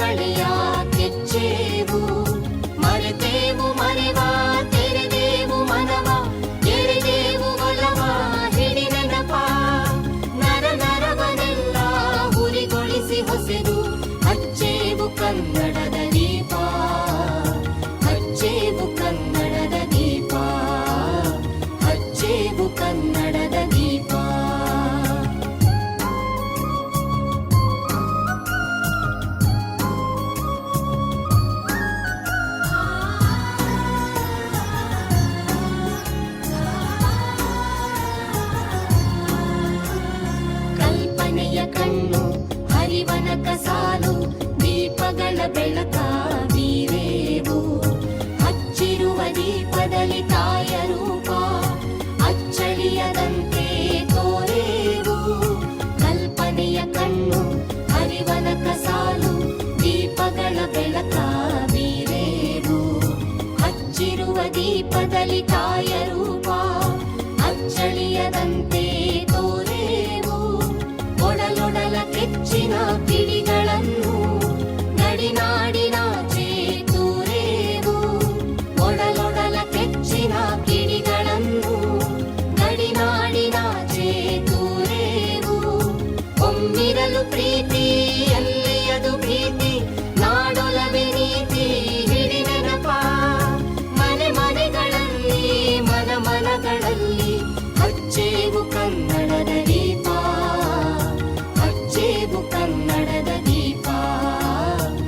ಕಳೆಯ ಕೆಚ್ಚೇವು ಮರೆತೇವು ಮರೆವ ತೆರೆದೇವು ಮನವ ಎಳೆದೇವು ಒಲವ ಹಿಡಿ ನೆನಪ ನರ ನರವನೆಲ್ಲ ಹುರಿಗೊಳಿಸಿ ಹೊಸೆದು ಹಚ್ಚೇವು ಕನ್ನಡದ ದೀಪ ಹಚ್ಚೇವು ಕನ್ನಡದ ದೀಪ ಹಚ್ಚೇವು ಕನ್ನಡದ ದೀಪ. ಕಲ್ಪನೆಯ ಕಣ್ಣು ಹರಿವನ ಕಸಾಲು ದೀಪಗಳ ಬೆಳಕ ಬೀರೇವು ಹಚ್ಚಿರುವ ದೀಪದಲ್ಲಿ ತಾಯ ರೂಪ ಅಚ್ಚಳಿಯದಂತೆ ತೋರೇವು. ಕಲ್ಪನೆಯ ಕಣ್ಣು ಹರಿವನ ಕಸಾಲು ದೀಪಗಳ ಬೆಳಕ ಬೀರೇವು ಹಚ್ಚಿರುವ ದೀಪದಲ್ಲಿ ತಾಯ ರೂಪ ಅಚ್ಚಳಿಯದಂತೆ ತೋರೇವು. ಒಡಲೊಡಲ ಕೆಚ್ಚಿನ